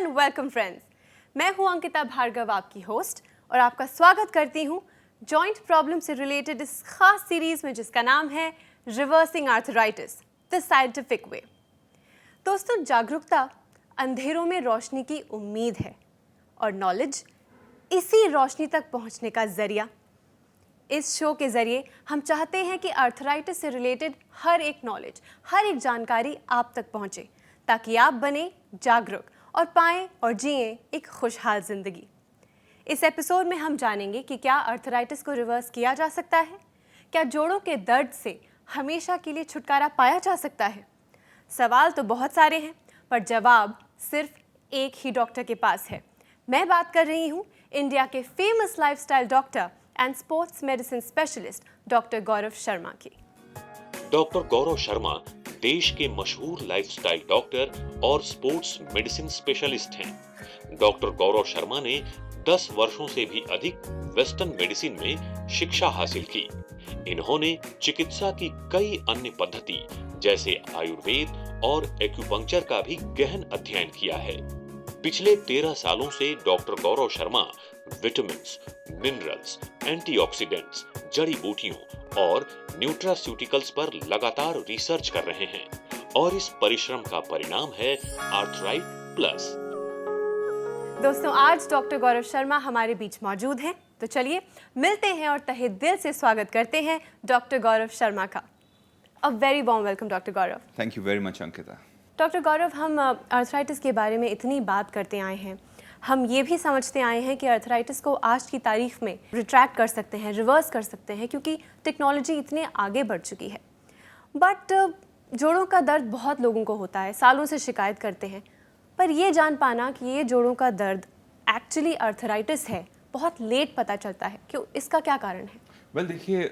And welcome friends. मैं हूं अंकिता भार्गव, आपकी होस्ट, और आपका स्वागत करती हूं जॉइंट प्रॉब्लम से रिलेटेड इस खास सीरीज में जिसका नाम है reversing arthritis the scientific way. दोस्तों, जागरूकता अंधेरों में रोशनी की उम्मीद है और नॉलेज इसी रोशनी तक पहुंचने का जरिया। इस शो के जरिए हम चाहते हैं कि आर्थराइटिस से रिलेटेड हर एक नॉलेज, हर एक जानकारी आप तक पहुंचे, ताकि आप बने जागरूक और पाएं और जिएं एक खुशहाल जिंदगी। इस एपिसोड में हम जानेंगे कि क्या आर्थराइटिस को रिवर्स किया जा सकता है, क्या जोड़ों के दर्द से हमेशा के लिए छुटकारा पाया जा सकता है। सवाल तो बहुत सारे हैं, पर जवाब सिर्फ एक ही डॉक्टर के पास है। मैं बात कर रही हूँ इंडिया के famous lifestyle doctor and sports medicine specialist doctor Gaurav Sharma की। डॉक्टर गौरव शर्मा देश के मशहूर लाइफस्टाइल डॉक्टर और स्पोर्ट्स मेडिसिन स्पेशलिस्ट हैं। डॉक्टर गौरव शर्मा ने 10 वर्षों से भी अधिक वेस्टर्न मेडिसिन में शिक्षा हासिल की। इन्होंने चिकित्सा की कई अन्य पद्धति जैसे आयुर्वेद और एक्यूपंक्चर का भी गहन अध्ययन किया है। पिछले 13 सालों से doctor Gaurav Sharma vitamins, minerals, antioxidants, जड़ी बूटियों और न्यूट्रास्यूटिकल्स पर लगातार रिसर्च कर रहे हैं और इस परिश्रम का परिणाम है आर्थराइट प्लस। दोस्तों, आज डॉक्टर गौरव शर्मा हमारे बीच मौजूद हैं, तो चलिए मिलते हैं और तहे दिल से स्वागत करते हैं डॉक्टर गौरव शर्मा का। A very warm welcome doctor Gaurav. Thank you very much Ankita. Doctor Gaurav, हम आर्थराइटिस के बारे में इतनी बात करते आए हैं, हम ये भी समझते आए हैं कि आर्थराइटिस को आज की तारीख में रिट्रैक्ट कर सकते हैं, रिवर्स कर सकते हैं, क्योंकि टेक्नोलॉजी इतने आगे बढ़ चुकी है। बट जोड़ों का दर्द बहुत लोगों को होता है, सालों से शिकायत करते हैं, पर ये जान पाना कि ये जोड़ों का दर्द एक्चुअली आर्थराइटिस है बहुत लेट पता चलता है। क्यों, इसका क्या कारण है? वेल देखिए,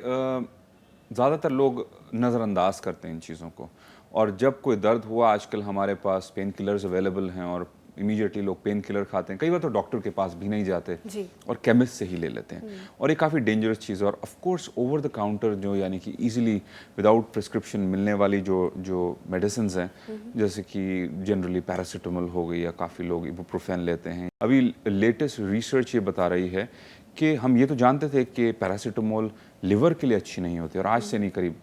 ज़्यादातर लोग नज़रअंदाज करते हैं इन चीज़ों को, और जब कोई दर्द हुआ, आजकल हमारे पास पेन किलर्स अवेलेबल हैं और इमीडिएटली लोग पेन किलर खाते हैं। कई बार तो डॉक्टर के पास भी नहीं जाते जी। और केमिस्ट से ही ले लेते हैं, और ये काफ़ी डेंजरस चीज़ है। और of course over the counter जो यानी कि इजीली विदाउट प्रिस्क्रिप्शन मिलने वाली जो मेडिसिन हैं, जैसे कि जनरली पैरासीटामोल हो गई, या काफ़ी लोग इबुप्रोफेन लेते हैं। अभी लेटेस्ट रिसर्च ये बता रही है कि हम ये तो जानते थे कि पैरासीटामोल लिवर के लिए अच्छी नहीं होती, और आज से नहीं, करीब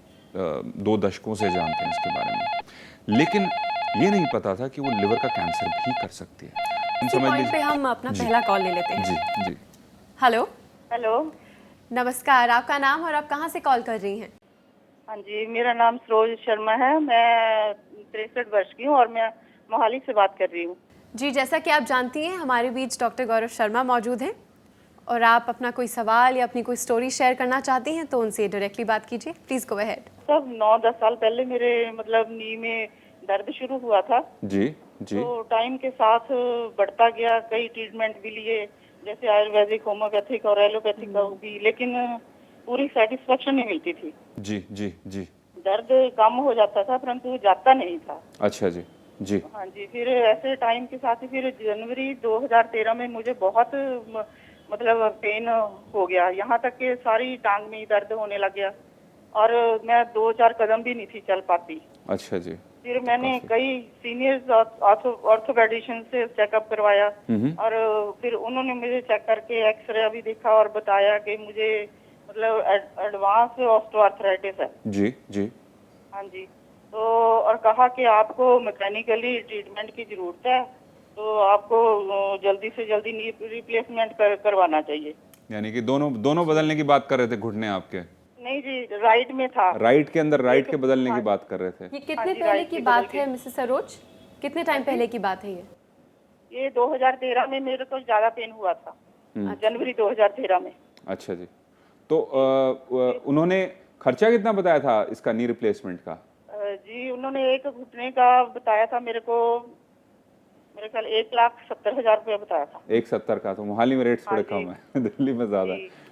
2 दशकों से जानते हैं इसके बारे में, लेकिन ये नहीं पता था कि वो लिवर का कैंसर भी कर सकती है। इसी पॉइंट पे हम अपना पहला कॉल ले लेते हैं। जी जी। हेलो हेलो, नमस्कार, आपका नाम और आप कहाँ से कॉल कर रही हैं? हाँ जी, मेरा नाम सरोज शर्मा है। मैं 63 वर्ष की हूँ और मैं मोहाली से बात कर रही हूँ। जी, जैसा कि आप जानती हैं, हमारे बीच डॉक्टर गौरव शर्मा मौजूद हैं, और आप अपना कोई सवाल या अपनी कोई स्टोरी शेयर करना चाहती हैं तो उनसे डायरेक्टली बात कीजिए। Please go ahead. सब 9-10 साल पहले मेरे नी में दर्द शुरू हुआ था। जी जी। तो टाइम के साथ बढ़ता गया, कई ट्रीटमेंट भी लिए, जैसे आयुर्वेदिक, होम्योपैथिक और एलोपैथिक का भी, लेकिन पूरी सेटिस्फेक्शन नहीं मिलती थी। जी जी जी। दर्द कम हो जाता था परंतु जाता नहीं था। अच्छा जी जी। हाँ जी, फिर ऐसे टाइम के साथ ही फिर जनवरी 2013 में मुझे बहुत पेन हो गया, यहाँ तक कि सारी टांग में ही दर्द होने लग गया और मैं 2-4 कदम भी नहीं थी चल पाती। अच्छा जी। फिर मैंने कई सीनियर ऑर्थोपेडिशियन से चेकअप करवाया और फिर उन्होंने मुझे चेक करके एक्सरे भी देखा और बताया कि मुझे एडवांस ऑस्टियोआर्थराइटिस है। जी जी। हाँ जी, तो और कहा कि आपको मैकेनिकली ट्रीटमेंट की जरूरत है, तो आपको जल्दी से जल्दी नी रिप्लेसमेंट करवाना चाहिए। यानी कि दोनों बदलने की बात कर रहे थे घुटने आपके? नहीं जी, राइट में था। राइट के अंदर राइट के बदलने की बात कर रहे थे। ये कितने पहले की बात है मिसेस सरोज? कितने टाइम पहले की बात है ये 2013 में मेरे को ज्यादा पेन हुआ था, जनवरी 2013 में। अच्छा जी। तो उन्होंने खर्चा कितना बताया था इसका नी रिप्लेसमेंट का? जी, उन्होंने एक घुटने का बताया था मेरे को, मेरे ख्याल 1,70,000 रुपया बताया था। 1,70 का? तो मोहाली में रेट थोड़े कम है, दिल्ली में ज्यादा है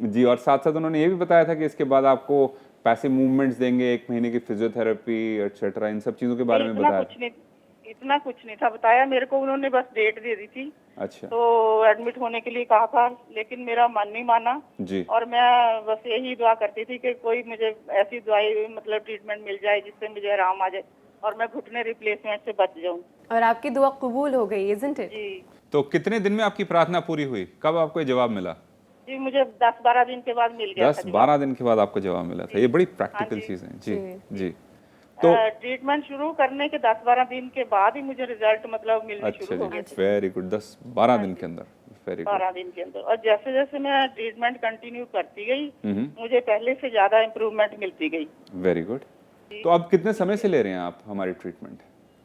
जी। और साथ साथ उन्होंने ये भी बताया था कि इसके बाद आपको पैसे मूवमेंट्स देंगे, 1 महीने की फिजियोथेरेपी एटसेट्रा, इन सब चीजों के बारे में बताया? इतना कुछ नहीं था बताया मेरे को, उन्होंने बस डेट दे दी थी। अच्छा। तो एडमिट होने के लिए कहा था, लेकिन मेरा मन नहीं माना जी। और मैं बस यही दुआ करती थी कि कोई मुझे ऐसी दवाई ट्रीटमेंट मिल जाए जिससे मुझे आराम आ जाए। और मैं घुटने रिप्लेसमेंट से बच जाऊं। और आपकी दुआ कबूल हो गई, isn't it? जी तो कितने दिन में आपकी प्रार्थना पूरी हुई? कब आपको ये जवाब मिला? जी, मुझे 10-12 दिन के बाद मिल गया था 10-12 दिन के बाद आपको जवाब मिला था। ये बड़ी प्रैक्टिकल जी। चीज़ है। जी जी। जी। तो ट्रीटमेंट शुरू करने के 10-12 दिन के बाद ही मुझे रिजल्ट मतलब मिलने अच्छा शुरू हो जी, गए। Very good. 10-12 दिन के अंदर, वेरी गुड। 12 दिन के अंदर। और जैसे जैसे मैं ट्रीटमेंट कंटिन्यू करती गई, हम्म, मुझे पहले से ज्यादा इम्प्रूवमेंट मिलती गई। Very good. तो अब कितने समय से ले रहे हैं आप हमारी ट्रीटमेंट?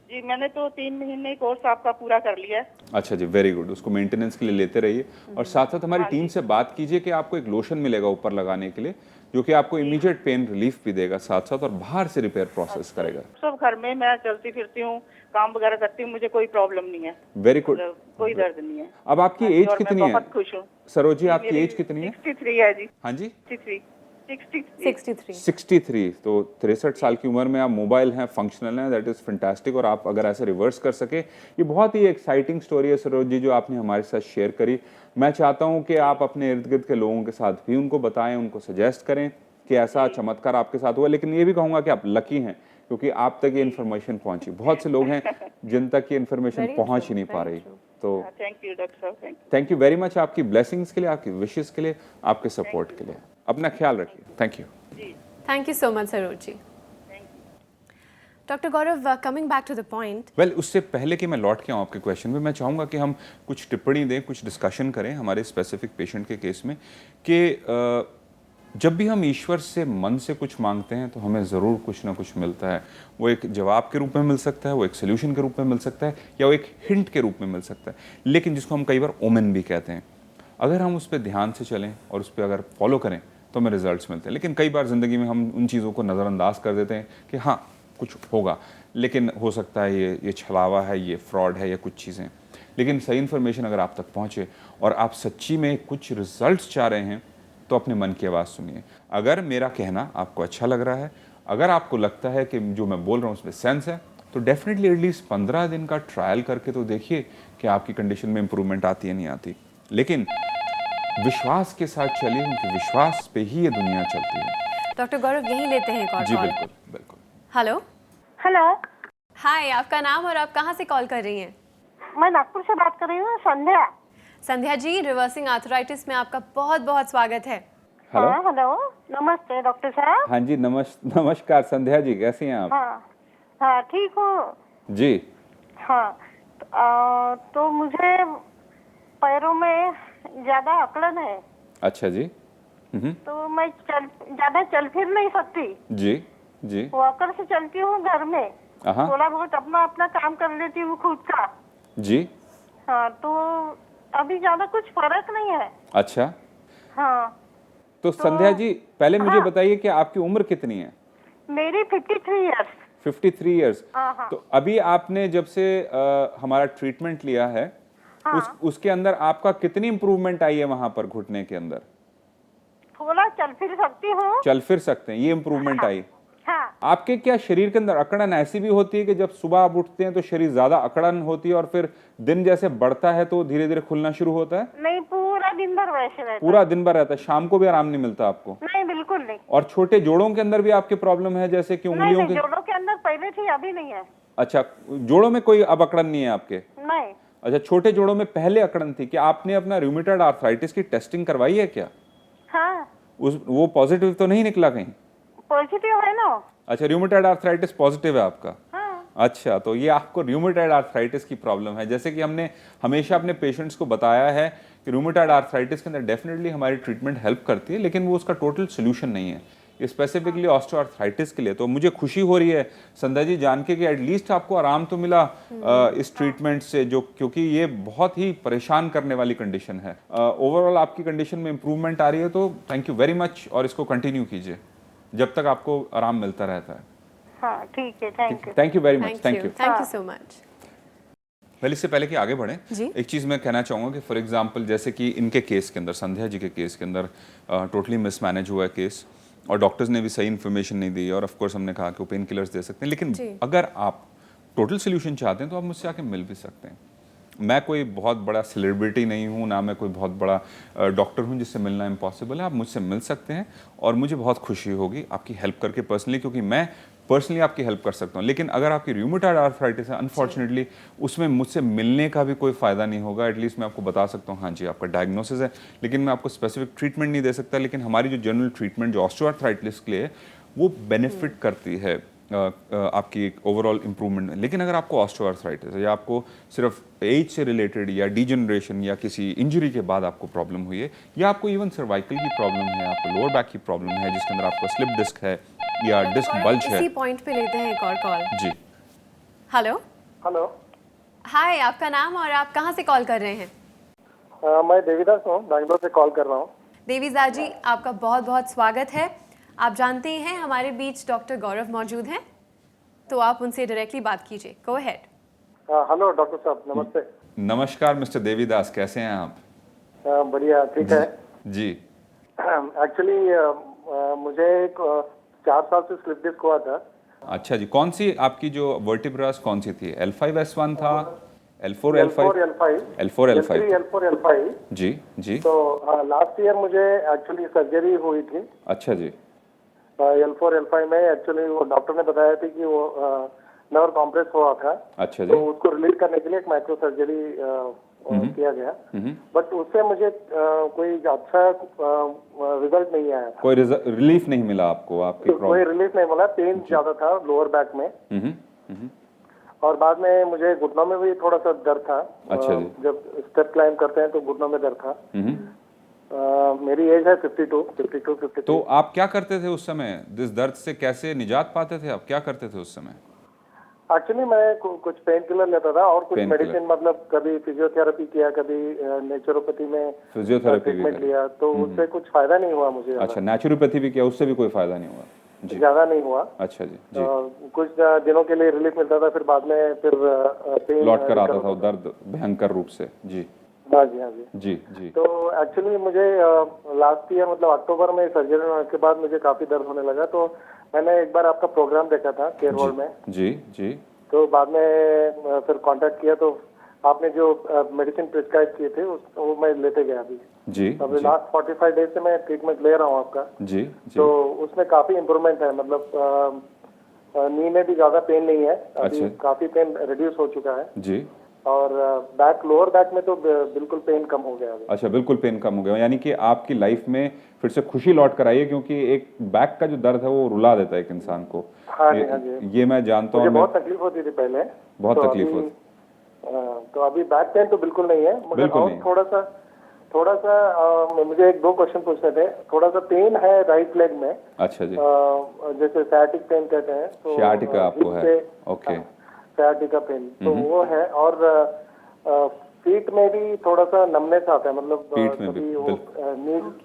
जी, मैंने तो 3 महीने कोर्स आपका पूरा कर लिया है। अच्छा जी, वेरी गुड। उसको मेंटेनेंस के लिए लेते रहिए और साथ साथ हमारी टीम से बात कीजिए कि आपको एक लोशन मिलेगा ऊपर लगाने के लिए, जो कि आपको इमीडिएट पेन रिलीफ भी देगा साथ साथ, और बाहर से रिपेयर प्रोसेस करेगा। सब घर में मैं चलती फिरती हूँ, काम वगैरह करती हूँ, मुझे कोई प्रॉब्लम नहीं है, वेरी गुड। मतलब कोई दर्द नहीं है। अब आपकी हाँ जी, एज और कितनी मैं है? बहुत खुश हूँ। सरोजी, आपकी मेरी एज कितनी है? 63 है जी। हाँ जी, 63 63। 63। तो 63 साल की उम्र में आप मोबाइल हैं, फंक्शनल हैं, दैट इज फैंटास्टिक। और आप अगर ऐसे रिवर्स कर सके, ये बहुत ही एक्साइटिंग स्टोरी है सरोज जी जो आपने हमारे साथ शेयर करी। मैं चाहता हूँ कि आप अपने इर्द गिर्द के लोगों के साथ भी उनको बताएं, उनको सजेस्ट करें कि ऐसा चमत्कार आपके साथ हुआ। लेकिन ये भी कहूँगा कि आप लकी हैं क्योंकि आप तक ये इन्फॉर्मेशन पहुंची। बहुत से लोग हैं जिन तक ये इन्फॉर्मेशन Very पहुंच ही true, नहीं पा very रही। true. तो थैंक यू डॉक्टर साहब, thank you. Thank you very much आपकी ब्लेसिंग्स के लिए, आपकी विशेस के लिए, आपके सपोर्ट के लिए। अपना ख्याल रखिए। Thank you. Thank you so much, Saroji. Dr. Gaurav, coming back to the point. Well उससे पहले कि मैं लौट के आऊँ आपके क्वेश्चन में, मैं चाहूँगा कि हम कुछ टिप्पणी दें, कुछ डिस्कशन करें हमारे स्पेसिफिक पेशेंट के केस में कि जब भी हम ईश्वर से मन से कुछ मांगते हैं तो हमें ज़रूर कुछ ना कुछ मिलता है। वो एक जवाब के रूप में मिल सकता है, वो एक सोल्यूशन के रूप में मिल सकता है, या वो एक हिंट के रूप में मिल सकता है, लेकिन जिसको हम कई बार ओमेन भी कहते हैं। अगर हम उस पर ध्यान से चलें और उस पर अगर फॉलो करें तो हमें रिजल्ट्स मिलते हैं। लेकिन कई बार ज़िंदगी में हम उन चीज़ों को नज़रअंदाज कर देते हैं कि हाँ कुछ होगा, लेकिन हो सकता है ये छलावा है, ये फ्रॉड है, या कुछ चीज़ें। लेकिन सही इन्फॉर्मेशन अगर आप तक पहुँचे और आप सच्ची में कुछ रिजल्ट्स चाह रहे हैं तो अपने मन की आवाज़ सुनिए। अगर मेरा कहना आपको अच्छा लग रहा है, अगर आपको लगता है कि जो मैं बोल रहा हूँ उसमें सेंस है, तो डेफिनेटली एटलीस्ट 15 दिन का ट्रायल करके तो देखिए कि आपकी कंडीशन में इंप्रूवमेंट आती है नहीं आती। लेकिन विश्वास के साथ चलिए क्योंकि विश्वास पे ही ये दुनिया चलती है। डॉक्टर गौरव, यहीं लेते हैं एक और जी कॉल। बिल्कुल बिल्कुल। हेलो। हेलो, हाय, आपका नाम और आप कहाँ से कॉल कर रही हैं? मैं नागपुर से बात कर रही हूँ, संध्या। संध्या जी, रिवर्सिंग आर्थराइटिस में आपका बहुत बहुत स्वागत है। हेलो। हाँ, हेलो, नमस्ते डॉक्टर साहब। हाँ जी, नमस्कार संध्या जी, कैसी हैं आप? हाँ हाँ, ठीक हूँ जी। हाँ। तो मुझे पैरों में ज्यादा अकड़न है, अच्छा जी। तो मैं ज्यादा चल फिर नहीं सकती। जी जी। वॉकर से चलती हूँ घर में, हाँ थोड़ा बहुत अपना काम कर लेती हूँ खुद का। जी। हाँ, तो अभी ज्यादा कुछ फर्क नहीं है। अच्छा, हाँ, तो संध्या जी पहले मुझे हाँ। बताइए कि आपकी उम्र कितनी है? मेरी 53 ईयर्स। 53 ईयर्स। हाँ। तो अभी आपने जब से हमारा ट्रीटमेंट लिया है, उसके अंदर आपका कितनी इंप्रूवमेंट आई है वहां पर घुटने के अंदर? थोड़ा चल फिर सकती हूँ। चल फिर सकते हैं, ये इंप्रूवमेंट आई। हाँ, आपके क्या शरीर के अंदर अकड़न ऐसी भी होती है कि जब सुबह आप उठते हैं तो शरीर ज्यादा अकड़न होती है और फिर दिन जैसे बढ़ता है तो धीरे धीरे खुलना शुरू होता है? नहीं, पूरा दिन भर वैसे रहता पूरा दिन भर रहता है, शाम को भी आराम नहीं मिलता आपको? नहीं, बिल्कुल नहीं। और छोटे जोड़ों के अंदर भी आपके प्रॉब्लम है, जैसे कि नहीं, उंगलियों नहीं, के? जोड़ों के अंदर पहले थी, अभी नहीं है। अच्छा, जोड़ों में कोई अब अकड़न नहीं है आपके? नहीं। अच्छा, छोटे जोड़ों में पहले अकड़न थी। क्या आपने अपना रूमेटॉइड आर्थराइटिस की टेस्टिंग करवाई है क्या? हाँ, वो पॉजिटिव तो नहीं निकला कहीं? पॉजिटिव है ना। अच्छा, रूमेटॉइड आर्थराइटिस पॉजिटिव है आपका? हाँ। अच्छा, तो ये आपको रूमेटॉइड आर्थराइटिस की प्रॉब्लम है। जैसे कि हमने हमेशा अपने पेशेंट्स को बताया है कि रूमेटॉइड आर्थराइटिस के अंदर डेफिनेटली हमारी ट्रीटमेंट हेल्प करती है, लेकिन वो उसका टोटल सोल्यूशन नहीं है, ये स्पेसिफिकली ऑस्टियोआर्थराइटिस के लिए। तो मुझे खुशी हो रही है संध्या जी जान के कि एटलीस्ट आपको आराम तो मिला इस ट्रीटमेंट से, जो क्योंकि ये बहुत ही परेशान करने वाली कंडीशन है। ओवरऑल आपकी कंडीशन में इंप्रूवमेंट आ रही है, तो थैंक यू वेरी मच, और इसको कंटिन्यू कीजिए जब तक आपको आराम मिलता रहता है। हाँ, ठीक है, thank you. Thank you very much. Thank you. Thank you so much. पहले इससे पहले कि आगे बढ़ें, जी। एक चीज़ मैं कहना चाहूँगा कि फॉर एग्जांपल जैसे कि इनके केस के अंदर, संध्या जी के केस के अंदर टोटली मिसमैनेज हुआ है केस, और डॉक्टर्स ने भी सही इन्फॉर्मेशन नहीं दी, और ऑफ कोर्स हमने कहा कि वो पेन किलर्स दे सकते हैं, लेकिन अगर आप टोटल सोल्यूशन चाहते हैं तो आप मुझसे आके मिल भी सकते हैं। मैं कोई बहुत बड़ा सेलिब्रिटी नहीं हूँ, ना मैं कोई बहुत बड़ा डॉक्टर हूँ जिससे मिलना इम्पॉसिबल है। आप मुझसे मिल सकते हैं और मुझे बहुत खुशी होगी आपकी हेल्प करके पर्सनली, क्योंकि मैं पर्सनली आपकी हेल्प कर सकता हूँ। लेकिन अगर आपकी रूमेटॉइड आर्थराइटिस है, अनफॉर्चुनेटली उसमें मुझसे मिलने का भी कोई फ़ायदा नहीं होगा। एटलीस्ट मैं आपको बता सकता हूँ हाँ जी आपका डायग्नोसिस है, लेकिन मैं आपको स्पेसिफिक ट्रीटमेंट नहीं दे सकता। लेकिन हमारी जो जनरल ट्रीटमेंट जो ऑस्टियोआर्थराइटिस के लिए है वो बेनिफिट करती है आपकी ओवरऑल इंप्रूवमेंट में। लेकिन अगर आपको ऑस्टियोआर्थराइटिस है या आपको सिर्फ एज से रिलेटेड या डिजनरेशन या किसी इंजरी के बाद आपको प्रॉब्लम हुई है, या आपको इवन सर्वाइकल की प्रॉब्लम है, आपको लोअर बैक की प्रॉब्लम है जिसके अंदर आपको स्लिप डिस्क है या डिस्क बल्ज है। इसी पॉइंट पे लेते हैं एक और कॉल। जी हेलो। हेलो, हाय, आपका नाम और आप कहाँ से कॉल कर रहे हैं? मैं देवीदास हूँ, बैंगलोर से कॉल कर रहा हूँ। देवीदास जी, आपका बहुत बहुत स्वागत है। आप जानते हैं हमारे बीच डॉक्टर गौरव मौजूद हैं, तो आप उनसे डायरेक्टली बात कीजिए। Go ahead. हेलो डॉक्टर साहब, नमस्ते। नमस्कार मिस्टर देवीदास, कैसे हैं आप? बढ़िया, ठीक है। जी एक्चुअली मुझे 4 साल से स्लिप डिस्क हुआ था। अच्छा जी, कौन सी आपकी जो वर्टिब्रास कौन सी थी? L5S1 था, L4 L4 L5 L4 L5 L4 L5। जी जी। तो लास्ट ईयर मुझे एक्चुअली सर्जरी हुई थी। अच्छा जी। L4 L5 में एक्चुअली वो डॉक्टर ने बताया थी कि वो नर्व कॉम्प्रेस हुआ था। अच्छा जी। तो उसको रिलीज करने के लिए एक माइक्रो सर्जरी किया गया। बट उससे मुझे कोई अच्छा रिजल्ट नहीं आया था। कोई रिलीफ नहीं मिला आपको आपकी कोई प्रॉब्लम? रिलीफ नहीं मिला, पेन ज्यादा था लोअर बैक में। और बाद में मुझे घुटनों में भी थोड़ा सा दर्द था। अच्छा जी। जब स्टेप क्लाइम करते हैं तो घुटनों में दर्द था। मेरी एज है 52। तो आप क्या करते थे उस समय? इस दर्द से कैसे निजात पाते थे आप? क्या करते थे उस समय? एक्चुअली मैं कुछ पेन किलर लेता था और कुछ Pain मेडिसिन, मतलब कभी फिजियोथेरेपी किया, कभी नेचुरोपैथी में फिजियोथेरेपी भी ट्रीटमेंट लिया, तो उससे कुछ फायदा नहीं हुआ मुझे। अच्छा, नेचुरोपैथी भी किया, उससे भी कोई फायदा नहीं हुआ? जी, ज्यादा नहीं हुआ। अच्छा जी जी। कुछ दिनों के लिए रिलीफ मिलता था, फिर बाद में फिर पेन लौट कर आता था वो दर्द भयंकर रूप से। जी हाँ जी, हाँ जी जी जी। तो एक्चुअली मुझे लास्ट ईयर मतलब अक्टूबर में सर्जरी होने के बाद मुझे काफी दर्द होने लगा। तो मैंने एक बार आपका प्रोग्राम देखा था केयर वर्ल्ड में। जी जी। तो बाद में फिर कांटेक्ट किया, तो आपने जो मेडिसिन प्रिस्क्राइब किए थे वो मैं लेते गया अभी। जी अभी लास्ट 45 डेज से मैं ट्रीटमेंट ले रहा हूँ आपका। जी जी। तो उसमें काफी इम्प्रूवमेंट है, मतलब नी में भी ज्यादा पेन नहीं है अभी। अच्छा। काफी पेन रिड्यूस हो चुका है। जी। और बैक, लोअर बैक में तो बिल्कुल पेन कम हो गया अभी। अच्छा, बिल्कुल पेन कम हो गया, यानी कि आपकी लाइफ में फिर से खुशी लौट कर आई है, क्योंकि एक बैक का जो दर्द है वो रुला देता है एक इंसान को। हाँ जी, हाँ जी। ये मैं जानता हूँ। मुझे बहुत तकलीफ होती थी पहले। बहुत तो तकलीफ अभी- होती। तो अभी बैक पेन तो बिल्कुल नहीं है, मगर बिल्कुल और नहीं। थोड़ा सा मुझे 1-2 क्वेश्चन पूछने थे। थोड़ा सा पेन है राइट लेग में, अच्छा जी। जैसे सciatic पेन कहते हैं। तो Sciatica आपको है? ओके। सciatica पेन तो वो है। और फीट में भी थोड़ा सा नमनेस आता है, मतलब पीठ में भी, कभी वो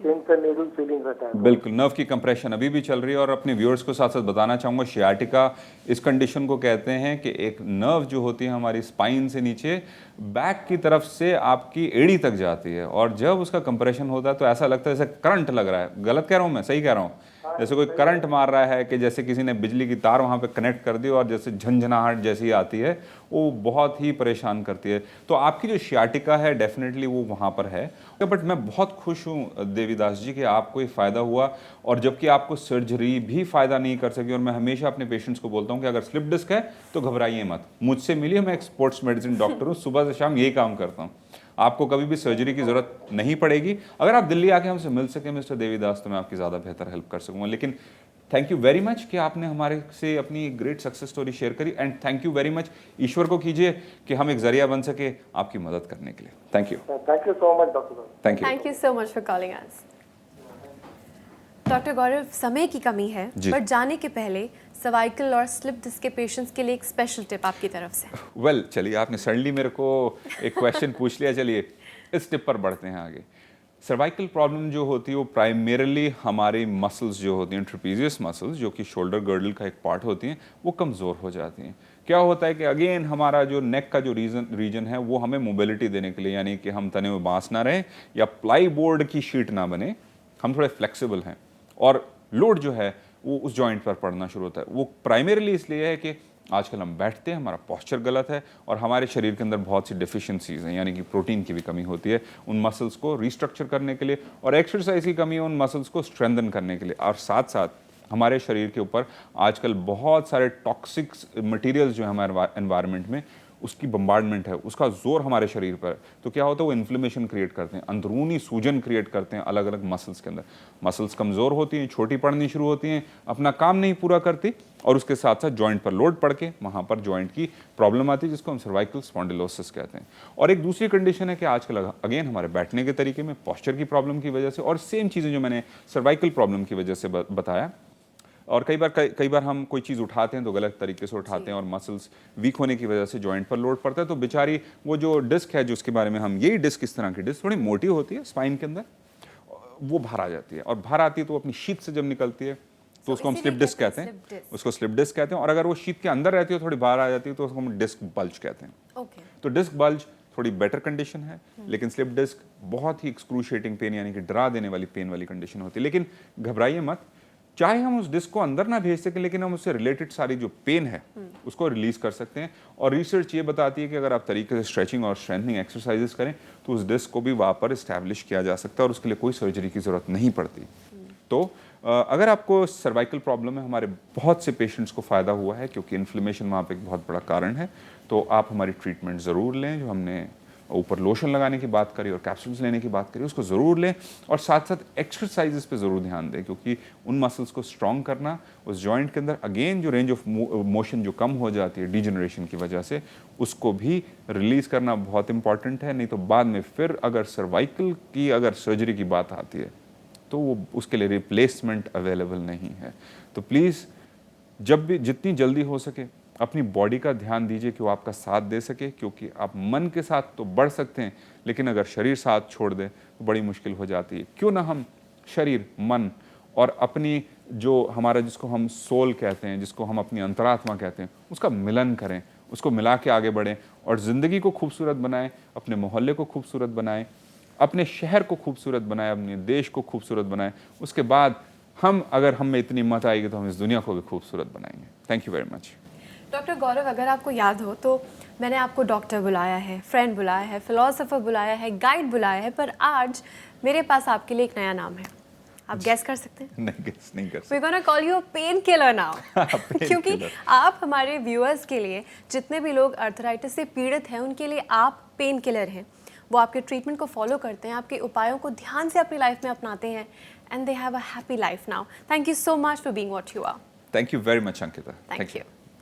पेन से नीडल फीलिंग रहता है। बिल्कुल, नर्व की कंप्रेशन अभी भी चल रही है। और अपने व्यूअर्स को साथ साथ बताना चाहूँगा, शियाटिका इस कंडीशन को कहते हैं कि एक नर्व जो होती है हमारी स्पाइन से नीचे बैक की तरफ से आपकी एड़ी तक जाती है, और जब उसका कंप्रेशन होता है तो ऐसा लगता है जैसे करंट लग रहा है। गलत कह रहा हूँ मैं? सही कह रहा हूँ? जैसे कोई करंट मार रहा है, कि जैसे किसी ने बिजली की तार वहाँ पे कनेक्ट कर दी और जैसे झंझनाहट जैसी आती है, वो बहुत ही परेशान करती है। तो आपकी जो शियाटिका है डेफिनेटली वो वहाँ पर है। बट मैं बहुत खुश हूँ देवीदास जी कि आपको ये फ़ायदा हुआ, और जबकि आपको सर्जरी भी फ़ायदा नहीं कर सकी। और मैं हमेशा अपने पेशेंट्स को बोलता हूँ कि अगर स्लिप डिस्क है तो घबराइए मत, मुझसे मिलिए, मैं एक स्पोर्ट्स मेडिसिन डॉक्टर हूँ, सुबह से शाम यही काम करता हूँ। आपको कभी भी सर्जरी की ज़रूरत नहीं पड़ेगी। अगर आप दिल्ली आके हमसे मिल सके मिस्टर देवीदास, तो मैं आपकी ज़्यादा बेहतर हेल्प कर सकूँगा। लेकिन थैंक यू वेरी मच कि आपने हमारे से अपनी ग्रेट सक्सेस स्टोरी शेयर करी। And thank you very much, ईश्वर को कीजिए कि हम एक जरिया बन सके आपकी मदद करने के लिए। Thank you. Thank you so much doctor साहब। Thank you. Thank you so much for calling us. Doctor Gaurav, समय की कमी है, बट जाने के पहले सर्वाइकल और स्लिप डिस्क के पेशेंट्स के लिए एक स्पेशल टिप आपकी तरफ से। वेल, चलिए आपने सडनली मेरे को एक क्वेश्चन पूछ लिया। चलिए इस टिप पर बढ़ते हैं आगे। सर्वाइकल प्रॉब्लम जो होती है वो प्राइमरीली हमारी मसल्स जो होती हैं, ट्रेपेजियस मसल्स, जो कि शोल्डर गर्डल का एक पार्ट होती हैं, वो कमज़ोर हो जाती हैं। क्या होता है कि अगेन हमारा जो नेक का जो रीजन है वो हमें मोबिलिटी देने के लिए, यानी कि हम तने हुए बांस ना रहें या प्लाई बोर्ड की शीट ना बने, हम थोड़े फ्लेक्सिबल हैं, और लोड जो है वो उस जॉइंट पर पड़ना शुरू होता है। वो प्राइमरीली इसलिए है कि आजकल हम बैठते हैं, हमारा पोस्चर गलत है, और हमारे शरीर के अंदर बहुत सी डिफिशिएंसीज हैं, यानी कि प्रोटीन की भी कमी होती है उन मसल्स को रिस्ट्रक्चर करने के लिए, और एक्सरसाइज की कमी है उन मसल्स को स्ट्रेंथन करने के लिए। और साथ साथ हमारे शरीर के ऊपर आजकल बहुत सारे टॉक्सिक मटेरियल्स जो है हमारे एनवायरनमेंट में, उसकी बम्बार्डमेंट है, उसका जोर हमारे शरीर पर, तो क्या होता है वो इन्फ्लेमेशन क्रिएट करते हैं, अंदरूनी सूजन क्रिएट करते हैं अलग अलग मसल्स के अंदर। मसल्स कमज़ोर होती हैं, छोटी पड़नी शुरू होती हैं, अपना काम नहीं पूरा करती, और उसके साथ साथ जॉइंट पर लोड पड़ के वहाँ पर जॉइंट की प्रॉब्लम आती है, जिसको हम सर्वाइकल स्पॉन्डिलोसिस कहते हैं। और एक दूसरी कंडीशन है कि आजकल अगेन हमारे बैठने के तरीके में, पॉस्चर की प्रॉब्लम की वजह से, और सेम चीज़ें जो मैंने सर्वाइकल प्रॉब्लम की वजह से बताया, और कई बार हम कोई चीज़ उठाते हैं तो गलत तरीके से उठाते हैं और मसल्स वीक होने की वजह से जॉइंट पर लोड पड़ता है, तो बेचारी वो जो डिस्क है, जो उसके बारे में हम, यही डिस्क, इस तरह की डिस्क थोड़ी मोटी होती है स्पाइन के अंदर, वो बाहर आ जाती है, और बाहर आती है तो अपनी शीट से जब निकलती है तो उसको हम स्लिप डिस्क कहते हैं, उसको स्लिप डिस्क कहते हैं। और अगर वो शीट के अंदर रहती है, थोड़ी बाहर आ जाती है, तो उसको हम डिस्क बल्ज कहते हैं। तो डिस्क बल्ज थोड़ी बेटर कंडीशन है, लेकिन स्लिप डिस्क बहुत ही एक्सक्रूशिएटिंग पेन, यानी कि डरा देने वाली पेन वाली कंडीशन होती है। लेकिन घबराइए मत, चाहे हम उस डिस्क को अंदर ना भेज सकें, लेकिन हम उससे रिलेटेड सारी जो पेन है उसको रिलीज कर सकते हैं। और रिसर्च ये बताती है कि अगर आप तरीके से स्ट्रेचिंग और स्ट्रेंथनिंग एक्सरसाइजेस करें तो उस डिस्क को भी वहाँ पर इस्टेब्लिश किया जा सकता है, और उसके लिए कोई सर्जरी की ज़रूरत नहीं पड़ती। तो अगर आपको सर्वाइकल प्रॉब्लम है, हमारे बहुत से पेशेंट्स को फ़ायदा हुआ है, क्योंकि इन्फ्लेमेशन वहाँ पे एक बहुत बड़ा कारण है, तो आप हमारी ट्रीटमेंट ज़रूर लें। जो हमने ऊपर लोशन लगाने की बात करी और कैप्सूल्स लेने की बात करी, उसको ज़रूर लें, और साथ साथ एक्सरसाइजेस पे ज़रूर ध्यान दें, क्योंकि उन मसल्स को स्ट्रॉन्ग करना, उस जॉइंट के अंदर अगेन जो रेंज ऑफ मोशन जो कम हो जाती है डिजनरेशन की वजह से, उसको भी रिलीज़ करना बहुत इंपॉर्टेंट है। नहीं तो बाद में फिर अगर सर्वाइकल की अगर सर्जरी की बात आती है तो वो उसके लिए रिप्लेसमेंट अवेलेबल नहीं है। तो प्लीज़ जब भी जितनी जल्दी हो सके अपनी बॉडी का ध्यान दीजिए कि वो आपका साथ दे सके, क्योंकि आप मन के साथ तो बढ़ सकते हैं, लेकिन अगर शरीर साथ छोड़ दे तो बड़ी मुश्किल हो जाती है। क्यों ना हम शरीर, मन और अपनी जो हमारा, जिसको हम सोल कहते हैं, जिसको हम अपनी अंतरात्मा कहते हैं, उसका मिलन करें, उसको मिला के आगे बढ़ें और ज़िंदगी को खूबसूरत बनाएं, अपने मोहल्ले को खूबसूरत बनाएं, अपने शहर को खूबसूरत बनाएं, अपने देश को खूबसूरत बनाएं। उसके बाद अगर हम में इतनी हिम्मत आएगी तो हम इस दुनिया को भी खूबसूरत बनाएंगे। Thank you very much. Doctor Gaurav, अगर आपको याद हो तो मैंने आपको डॉक्टर बुलाया है, फ्रेंड बुलाया है, फिलोसोफर बुलाया है, गाइड बुलाया है, पर आज मेरे पास आपके लिए एक नया नाम है। आप गैस कर सकते हैं? नहीं कर सकते। We're gonna call you a painkiller now। क्योंकि आप हमारे व्यूअर्स के लिए, जितने भी लोग अर्थराइटिस से पीड़ित हैं, उनके लिए आप पेन किलर हैं। वो आपके ट्रीटमेंट को फॉलो करते हैं, आपके उपायों को ध्यान से अपनी लाइफ में अपनाते हैं, and they have a happy life now. Thank you so much for being what you are. Thank you very much Ankita. Thank you.